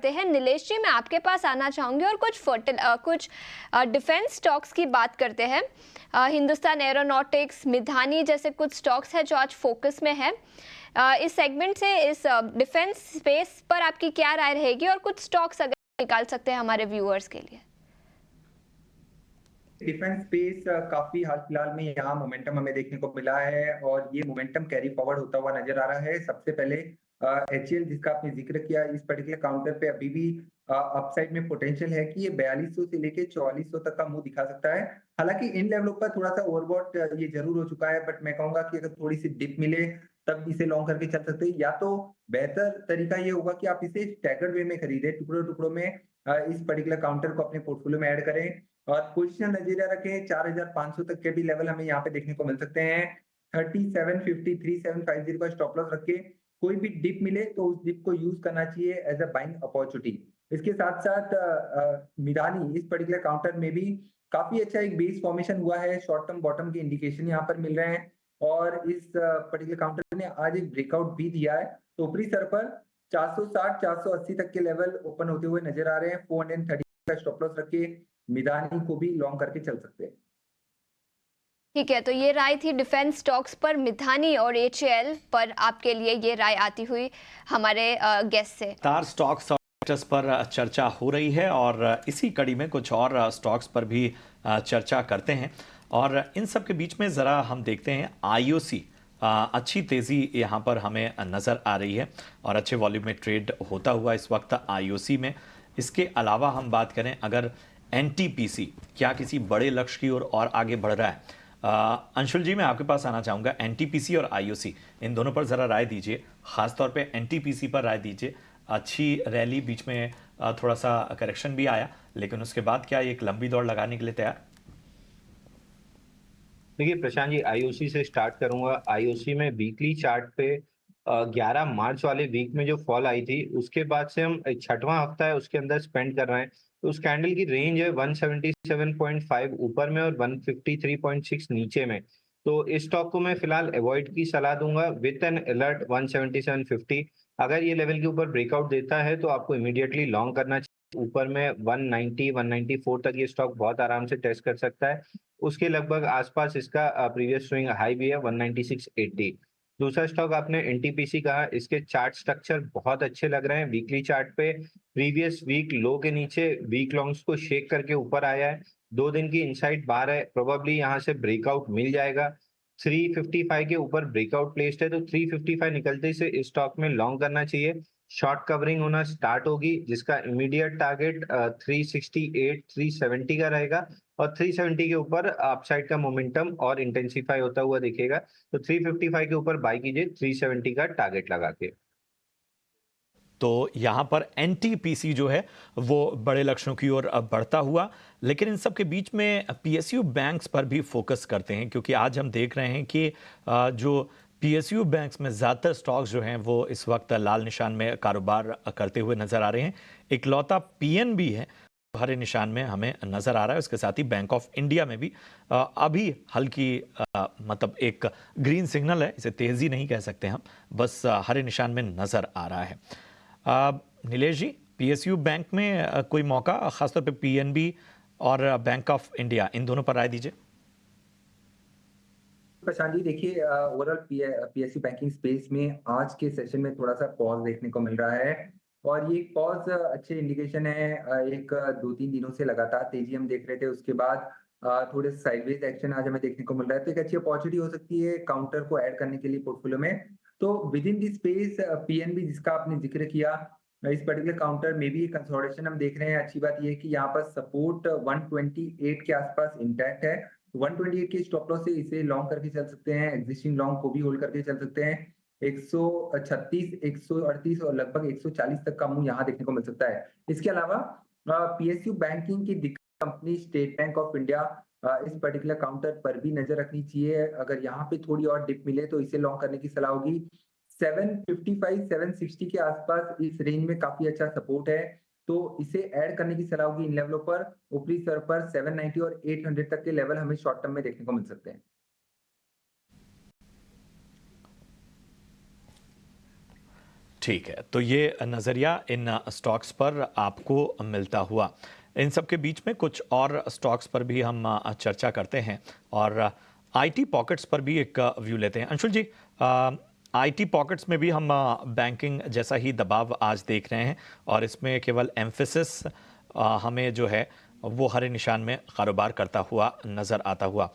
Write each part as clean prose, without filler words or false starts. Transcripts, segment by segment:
हैं। नीलेश जी, मैं आपके पास आना चाहूंगी और कुछ डिफेंस स्टॉक्स की बात करते हैं। हिंदुस्तान एरोनॉटिक्स, मिधानी जैसे कुछ स्टॉक्स हैं जो आज फोकस में है। इस सेगमेंट से, इस डिफेंस स्पेस पर आपकी क्या राय रहेगी, और कुछ स्टॉक्स अगर निकाल सकते हैं हमारे व्यूअर्स के लिए। डिफेंस स्पेस काफी हाल फिलहाल में यहाँ मोमेंटम हमें देखने को मिला है और ये मोमेंटम कैरी फॉरवर्ड होता हुआ नजर आ रहा है। सबसे पहले एचएएल जिसका आपने जिक्र किया, इस पर्टिकुलर काउंटर पे अभी भी अपसाइड में पोटेंशियल है कि ये 4200 से लेके 4400 तक का मुंह दिखा सकता है। हालांकि इन लेवलों पर थोड़ा सा ओवरबॉट ये जरूर हो चुका है, बट मैं कहूंगा कि अगर थोड़ी सी डिप मिले तब इसे लॉन्ग करके चल सकते हैं। या तो बेहतर तरीका ये होगा कि आप इसे स्टैगर्ड वे में खरीदें, टुकड़ों टुकड़ों में इस पर्टिकुलर काउंटर को अपने पोर्टफोलियो में ऐड करें और पोजीशन नजरिया रखें। 4500 तक के भी लेवल हमें यहाँ पे देखने को मिल सकते हैं। 3750 3750 का स्टॉप लॉस रखे, कोई भी डिप मिले तो उस डिप को यूज करना चाहिए एज अ बाइंग अपॉर्चुनिटी। इसके साथ साथ मिरानी, इस पर्टिकुलर काउंटर में भी काफी अच्छा एक बेस फॉर्मेशन हुआ है। शॉर्ट टर्म बॉटम के इंडिकेशन यहाँ पर मिल रहे हैं और इस पर्टिकुलर काउंटर ने आज एक ब्रेकआउट भी दिया है। तो ऊपरी स्तर पर 460 480 तक के लेवल ओपन होते हुए नजर आ रहे हैं। 430 का स्टॉप लॉस रखे मिधानी को भी लॉन्ग करके चल सकते हैं। ठीक है, तो ये राय थी डिफेंस स्टॉक्स पर, मिधानी और एचएएल पर आपके लिए ये राय आती हुई हमारे गेस्ट से। तार स्टॉक्स और सेक्टर्स पर चर्चा हो रही है और इसी कड़ी में कुछ और स्टॉक्स पर भी चर्चा करते हैं। और इन सब के बीच में ज़रा हम देखते हैं आईओसी, अच्छी तेज़ी यहाँ पर हमें नज़र आ रही है और अच्छे वॉल्यूम में ट्रेड होता हुआ इस वक्त आईओसी में। इसके अलावा हम बात करें अगर एनटीपीसी क्या किसी बड़े लक्ष्य की ओर और आगे बढ़ रहा है। अंशुल जी, मैं आपके पास आना चाहूँगा। एनटीपीसी और आईओसी, इन दोनों पर ज़रा राय दीजिए, खासतौर पे एनटीपीसी पर राय दीजिए। अच्छी रैली, बीच में थोड़ा सा करेक्शन भी आया, लेकिन उसके बाद क्या एक लंबी दौड़ लगाने के लिए तैयार? देखिए प्रशांत जी, आईओसी से स्टार्ट करूंगा। आईओसी में वीकली चार्ट पे 11 मार्च वाले वीक में जो फॉल आई थी, उसके बाद से हम छठवां हफ्ता है उसके अंदर स्पेंड कर रहे हैं। तो उस कैंडल की रेंज है 177.5 ऊपर में और 153.6 नीचे में। तो इस स्टॉक को मैं फिलहाल अवॉइड की सलाह दूंगा विथ एन अलर्ट 177.50। अगर ये लेवल के ऊपर ब्रेकआउट देता है तो आपको इमीडिएटली लॉन्ग करना चाहिए। ऊपर में 190 194 तक ये स्टॉक बहुत आराम से टेस्ट कर सकता है। उसके लगभग आसपास इसका प्रीवियस स्विंग हाई भी है 196.80। दूसरा स्टॉक आपने एनटीपीसी कहा, इसके चार्ट स्ट्रक्चर बहुत अच्छे लग रहे हैं। वीकली चार्ट पे प्रीवियस वीक लो के नीचे वीक लॉन्ग्स को शेक करके ऊपर आया है। 2 दिन की इनसाइड बार है, प्रोबेबली यहाँ से ब्रेकआउट मिल जाएगा। 355 के ऊपर ब्रेकआउट प्लेस्ड है, तो 355 निकलते से इस स्टॉक में लॉन्ग करना चाहिए। शॉर्ट कवरिंग होना स्टार्ट होगी, जिसका इमीडिएट टारगेट 368 370 का रहेगा और 370 के ऊपर अपसाइड का मोमेंटम और इंटेंसिफाई होता हुआ दिखेगा। तो 355 के ऊपर बाय कीजिए 370 का टारगेट लगा के। तो यहाँ पर एनटीपीसी जो है वो बड़े लक्ष्यों की ओर बढ़ता हुआ, लेकिन इन सब के बीच में पीएसयू बैंक्स पर भी फोकस करते हैं, क्योंकि आज हम देख रहे हैं कि जो पीएसयू बैंक्स में ज़्यादातर स्टॉक्स जो हैं वो इस वक्त लाल निशान में कारोबार करते हुए नज़र आ रहे हैं। इकलौता पीएनबी है हरे निशान में हमें नज़र आ रहा है। उसके साथ ही बैंक ऑफ इंडिया में भी अभी हल्की मतलब एक ग्रीन सिग्नल है, इसे तेज़ी नहीं कह सकते हम, बस हरे निशान में नज़र आ रहा है। नीलेश जी, पीएसयू बैंक में कोई मौका, खासतौर पे पीएनबी और बैंक ऑफ इंडिया, इन दोनों पर राय दीजिए। प्रशांत जी, देखिए ओवरऑल पीएसयू बैंकिंग स्पेस में आज के सेशन में थोड़ा सा पॉज देखने को मिल रहा है और ये पॉज अच्छे इंडिकेशन है। एक 2-3 दिनों से लगातार तेजी हम देख रहे थे, उसके बाद थोड़े साइडवेज एक्शन आज हमें देखने को मिल रहा है। तो एक अच्छी अपॉर्चुनिटी हो सकती है काउंटर को ऐड करने के लिए पोर्टफोलियो में। तो with in the space PNB जिसका आपने जिक्र किया, इस पर्टिकुलर काउंटर में भी कंसोलिडेशन हम देख रहे हैं। अच्छी बात यह है कि यहाँ पर सपोर्ट 128 के आसपास इंटैक्ट है। 128 के स्टॉप लॉस से इसे लॉन्ग करके चल सकते हैं, एग्जिस्टिंग लॉन्ग को भी होल्ड करके चल सकते हैं। 136 138 और लगभग 140 तक का मूव यहाँ देखने को मिल सकता है। इसके अलावा पीएसयू बैंकिंग की company state bank of India, इस पर्टिकुलर काउंटर पर भी नजर रखनी चाहिए। अगर यहाँ पे थोड़ी और डिप मिले तो इसे लॉन्ग करने की सलाह होगी। 755 760 के आसपास इस रेंज में काफी अच्छा सपोर्ट है, तो इसे ऐड करने की सलाह होगी इन लेवलों पर। ऊपरी स्तर पर 790 और 800 तक के लेवल हमें शॉर्ट टर्म में देखने को मिल सकते हैं। ठीक है, तो ये नज़रिया इन स्टॉक्स पर आपको मिलता हुआ। इन सब के बीच में कुछ और स्टॉक्स पर भी हम चर्चा करते हैं और आईटी पॉकेट्स पर भी एक व्यू लेते हैं। अंशुल जी, आईटी पॉकेट्स में भी हम बैंकिंग जैसा ही दबाव आज देख रहे हैं और इसमें केवल एम्फेसिस हमें जो है वो हरे निशान में कारोबार करता हुआ नज़र आता हुआ।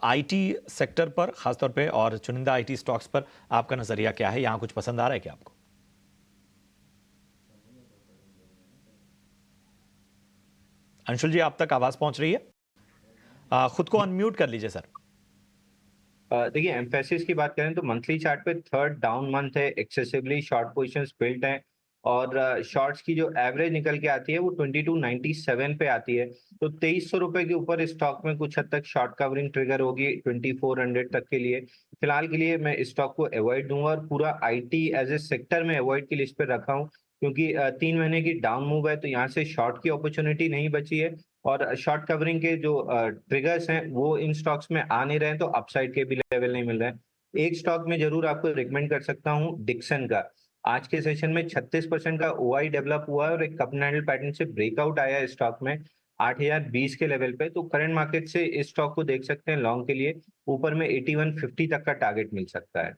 आईटी सेक्टर पर ख़ासतौर पे और चुनिंदा आईटी स्टॉक्स पर आपका नज़रिया क्या है? यहाँ कुछ पसंद आ रहा है क्या आपको? अंशुल जी, आप तक आवाज़ पहुंच रही है? खुद को अनम्यूट कर लीजिए सर। देखिए, एम्फेसिस की बात करें तो मंथली चार्ट पे थर्ड डाउन मंथ है, एक्सेसिवली शॉर्ट पोजीशंस बिल्ट हैं और शॉर्ट्स की जो एवरेज निकल के आती है वो 2297 पे आती है। तो 2300 रुपए के ऊपर स्टॉक में कुछ हद तक शॉर्ट कवरिंग ट्रिगर होगी 2400 तक के लिए। फिलहाल के लिए मैं स्टॉक को अवॉइड दूंगा और पूरा आईटी एज ए सेक्टर में अवॉइड की लिस्ट पे रखा हूँ, क्योंकि 3 महीने की डाउन मूव है तो यहाँ से शॉर्ट की अपॉर्चुनिटी नहीं बची है और शॉर्ट कवरिंग के जो ट्रिगर्स हैं वो इन स्टॉक्स में आ नहीं रहे हैं, तो अपसाइड के भी लेवल नहीं मिल रहे हैं। एक स्टॉक में जरूर आपको रिकमेंड कर सकता हूँ, डिक्सन का। आज के सेशन में 36% का ओआई डेवलप हुआ है और एक कप एंड हैंडल पैटर्न से ब्रेकआउट आया है स्टॉक में 8020 के लेवल पे। तो करंट मार्केट से इस स्टॉक को देख सकते हैं लॉन्ग के लिए, ऊपर में 8150 तक का टारगेट मिल सकता है।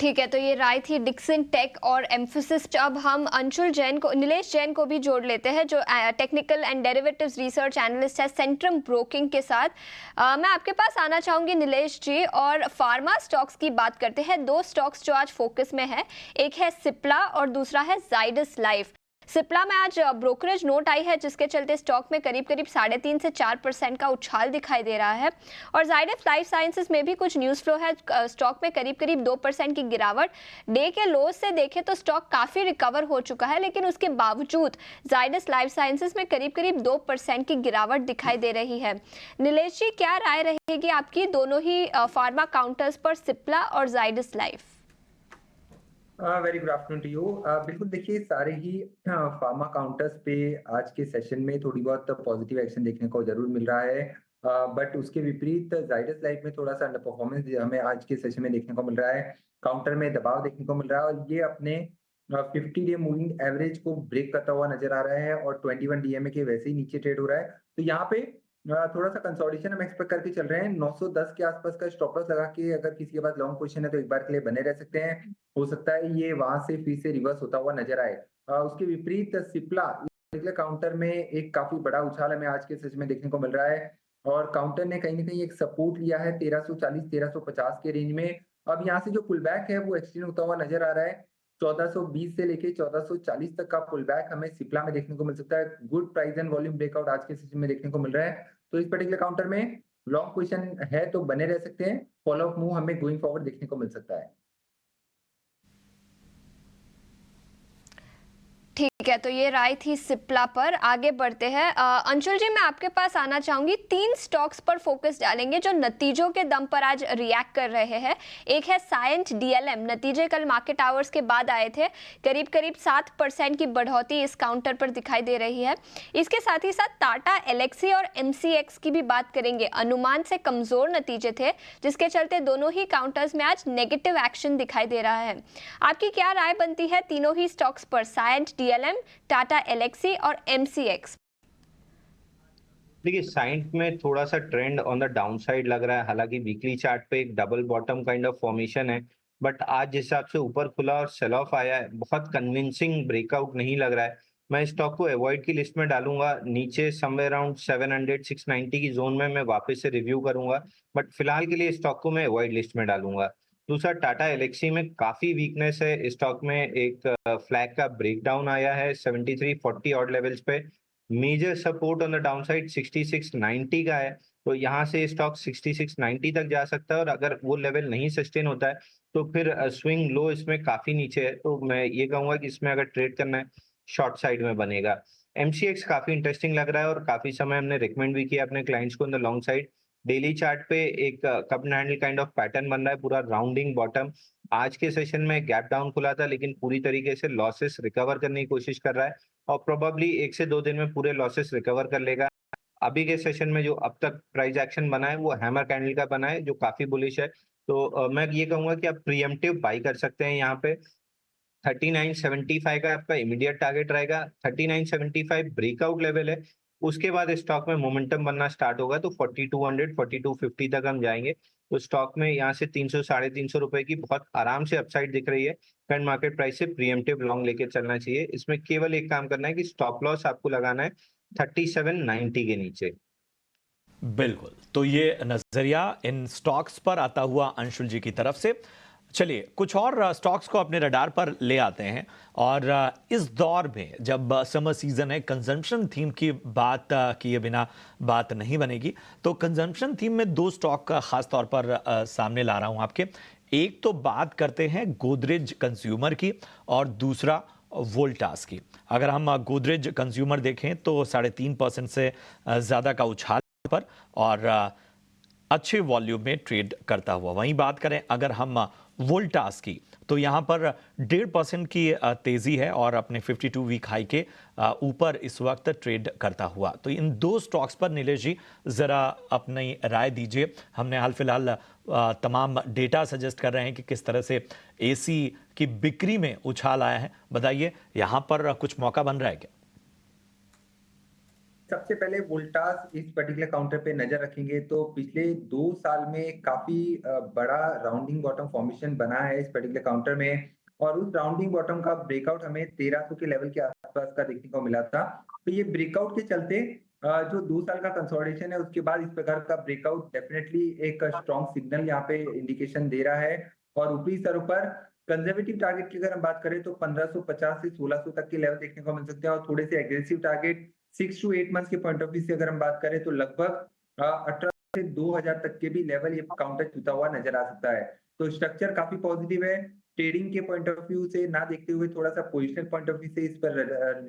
ठीक है, तो ये राय थी डिक्सन टेक और एम्फोसिस। अब हम अंशुल जैन को, नीलेश जैन को भी जोड़ लेते हैं जो technical and derivatives research analyst है सेंट्रम ब्रोकिंग के साथ। मैं आपके पास आना चाहूँगी नीलेश जी, और फार्मा स्टॉक्स की बात करते हैं। दो स्टॉक्स जो आज फोकस में है, एक है सिप्ला और दूसरा है जाइडस लाइफ। सिप्ला में आज ब्रोकरेज नोट आई है जिसके चलते स्टॉक में करीब 3.5 से 4% का उछाल दिखाई दे रहा है। और जाइडस लाइफ साइंसेस में भी कुछ न्यूज़ फ्लो है, स्टॉक में करीब 2% की गिरावट। डे के लोज से देखें तो स्टॉक काफ़ी रिकवर हो चुका है, लेकिन उसके बावजूद जाइडस लाइफ साइंसेस में करीब 2% की गिरावट दिखाई दे रही है। नीलेश जी, क्या राय रहेगी आपकी दोनों ही फार्मा काउंटर्स पर, सिप्ला और Zydus life? Very good afternoon to you. बिल्कुल, देखिए सारे ही फार्मा काउंटर्स पे आज के सेशन में थोड़ी बहुत पॉजिटिव एक्शन देखने को जरूर मिल रहा है, बट उसके विपरीत जाइडस लाइफ में थोड़ा सा अंडर परफॉर्मेंस हमें आज के सेशन में देखने को मिल रहा है। काउंटर में दबाव देखने को मिल रहा है और ये अपने 50 डे मूविंग एवरेज को ब्रेक करता हुआ नजर आ रहा है और 21 डीएमए के वैसे ही नीचे ट्रेड हो रहा है। तो यहाँ पे थोड़ा सा कंसोलिडेशन हम एक्सपेक्ट करके चल रहे हैं। 910 के आसपास का स्टॉप लॉस लगा के अगर किसी के पास लॉन्ग पोजीशन है तो एक बार के लिए बने रह सकते हैं। हो सकता है ये वहां से फिर से रिवर्स होता हुआ नजर आए। उसके विपरीत सिप्ला पर्टिकुलर काउंटर में एक काफी बड़ा उछाल हमें आज के सेशन में देखने को मिल रहा है और काउंटर ने कहीं ना कहीं एक सपोर्ट लिया है 1340-1350 के रेंज में। अब यहाँ से जो पुल बैक है वो एक्सटेंड होता हुआ नजर आ रहा है। 1420 से लेके 1440 तक का पुल बैक हमें सिप्ला में देखने को मिल सकता है। Good price and volume breakout आज के सेशन में देखने को मिल रहा है। तो इस पर्टिकुलर काउंटर में लॉन्ग पोजीशन है तो बने रह सकते हैं। फॉलो अप मूव हमें गोइंग फॉरवर्ड देखने को मिल सकता है। ठीक है, तो ये राय थी सिप्ला पर। आगे बढ़ते हैं। अंशुल जी, मैं आपके पास आना चाहूंगी। 3 स्टॉक्स पर फोकस डालेंगे जो नतीजों के दम पर आज रिएक्ट कर रहे हैं। एक है साइंट डीएलएम, नतीजे कल मार्केट आवर्स के बाद आए थे। करीब 7% की बढ़ोतरी इस काउंटर पर दिखाई दे रही है। इसके साथ ही साथ टाटा एलेक्सी और एमसीएक्स की भी बात करेंगे। अनुमान से कमजोर नतीजे थे जिसके चलते दोनों ही काउंटर्स में आज नेगेटिव एक्शन दिखाई दे रहा है। आपकी क्या राय बनती है तीनों ही स्टॉक्स पर, साइंट डीएलएम, टाटा एलेक्सी और एमसीएक्स? देखिए, साइंट में थोड़ा सा trend on the down side लग रहा है। हालांकि वीकली चार्ट पे एक double bottom kind of formation है, बट आज जिस हिसाब से ऊपर खुला और सेल ऑफ आया है, बहुत कन्विंसिंग ब्रेकआउट नहीं लग रहा है। मैं स्टॉक को अवॉइड की लिस्ट में डालूंगा। नीचे समवेयर अराउंड 700-690 की जोन में मैं वापस से रिव्यू करूंगा, बट फिलहाल के लिए स्टॉक को मैं अवॉइड लिस्ट में डालूंगा। दूसरा, टाटा एलेक्सी में काफी वीकनेस है। स्टॉक में एक फ्लैग का ब्रेकडाउन आया है 7340 ऑड लेवल्स पे। Major support on the downside 6690 का है, तो यहाँ से स्टॉक 6690 तक जा सकता है और अगर वो लेवल नहीं सस्टेन होता है तो फिर स्विंग लो इसमें काफी नीचे है। तो मैं ये कहूंगा कि इसमें अगर ट्रेड करना है शॉर्ट साइड में बनेगा। एमसीएक्स काफी इंटरेस्टिंग लग रहा है और काफी समय हमने रिकमेंड भी किया अपने क्लाइंट्स को in the long side. Daily chart पे एक cup and handle kind of pattern बन रहा है, पूरा राउंडिंग बॉटम। आज के सेशन में गैप डाउन खुला था लेकिन पूरी तरीके से लॉसेस रिकवर करने की कोशिश कर रहा है और प्रोबेबली 1 से 2 दिन में पूरे लॉसेस रिकवर कर लेगा। अभी के सेशन में जो अब तक प्राइस एक्शन बना है वो हैमर कैंडल का बना है जो काफी बुलिश है। तो मैं ये कहूंगा कि आप प्रीएम्प्टिव बाई कर सकते हैं यहाँ पे। 39.75 का आपका इमीडिएट टारगेट रहेगा। 39.75 ब्रेकआउट लेवल है। उसके बाद स्टॉक में मोमेंटम बनना स्टार्ट होगा तो 4200 4250 तक हम जाएंगे। तो स्टॉक में यहाँ से 300 साढ़े 300 रुपए की बहुत आराम से अपसाइड दिख रही है। करंट मार्केट प्राइस से प्रीएम्प्टिव लॉन्ग लेके चलना चाहिए। इसमें केवल एक काम करना है कि स्टॉप लॉस आपको लगाना है 3790 के नीचे। बिल्कुल, तो ये नजरिया इन स्टॉक्स पर आता हुआ अंशुल जी की तरफ से। चलिए कुछ और स्टॉक्स को अपने रडार पर ले आते हैं। और इस दौर में जब समर सीजन है, कंजम्पशन थीम की बात किए बिना बात नहीं बनेगी। तो कंजम्पशन थीम में दो स्टॉक का खास तौर पर सामने ला रहा हूं आपके। एक तो बात करते हैं गोदरेज कंज्यूमर की और दूसरा वोल्टास की। अगर हम गोदरेज कंज्यूमर देखें तो 3.5% से ज़्यादा का उछाल पर और अच्छे वॉल्यूम में ट्रेड करता हुआ। वहीं बात करें अगर हम वोल्टास की तो यहाँ पर 1.5% की तेज़ी है और अपने 52 वीक हाई के ऊपर इस वक्त ट्रेड करता हुआ। तो इन दो स्टॉक्स पर नीलेश जी ज़रा अपनी राय दीजिए। हमने हाल फिलहाल तमाम डेटा सजेस्ट कर रहे हैं कि किस तरह से एसी की बिक्री में उछाल आया है। बताइए यहाँ पर कुछ मौका बन रहा है क्या? सबसे पहले वोल्टास इस पर्टिकुलर काउंटर पे नजर रखेंगे तो पिछले 2 साल में काफी बड़ा राउंडिंग बॉटम फॉर्मेशन बना है इस पर्टिकुलर काउंटर में। और उस राउंडिंग बॉटम का ब्रेकआउट हमें 1300 के लेवल के आसपास का देखने को मिला था। तो ये ब्रेकआउट के चलते जो 2 साल का कंसोलिडेशन है उसके बाद इस प्रकार का ब्रेकआउट डेफिनेटली एक स्ट्रॉन्ग सिग्नल यहाँ पे इंडिकेशन दे रहा है। और ऊपरी स्तरों पर कंजर्वेटिव टारगेट की अगर हम बात करें तो 1550 से 1600 तक के लेवल देखने को मिल सकते हैं। और थोड़े से एग्रेसिव टारगेट 6 टू 8 मंथ्स के पॉइंट ऑफ व्यू से अगर हम बात करें तो लगभग 18 से 2000 तक के भी लेवल ये काउंटर छूता हुआ नजर आ सकता है। तो स्ट्रक्चर काफी पॉजिटिव है। ट्रेडिंग के पॉइंट ऑफ व्यू से ना देखते हुए थोड़ा सा पोजिशनल पॉइंट ऑफ व्यू से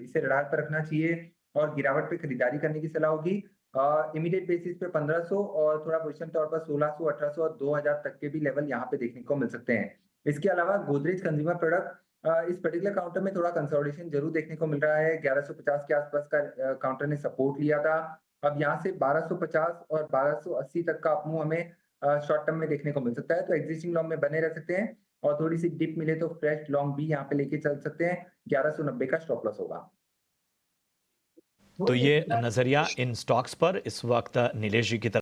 इसे रडार पर रखना चाहिए और गिरावट पे खरीदारी करने की सलाह होगी। इमीडिएट बेसिस पे 1500 और थोड़ा पोजिशन तौर पर 1600, 1800 और 2000 तक के भी लेवल यहाँ पे देखने को मिल सकते हैं। इसके अलावा गोदरेज कंज्यूमर प्रोडक्ट इस पर्टिकुलर काउंटर में थोड़ा कंसोलिडेशन जरूर देखने को मिल रहा है। 1150 के आसपास का काउंटर ने सपोर्ट लिया था। अब यहाँ से 1250 और 1280 तक का अपमूव हमें शॉर्ट टर्म में देखने को मिल सकता है। तो एग्जिस्टिंग लॉन्ग में बने रह सकते हैं और थोड़ी सी डिप मिले तो फ्रेश लॉन्ग भी यहाँ पे लेके चल सकते हैं। 1190 का स्टॉप लॉस होगा। तो ये नजरिया इन स्टॉक्स पर इस वक्त नीलेश जी की तरफ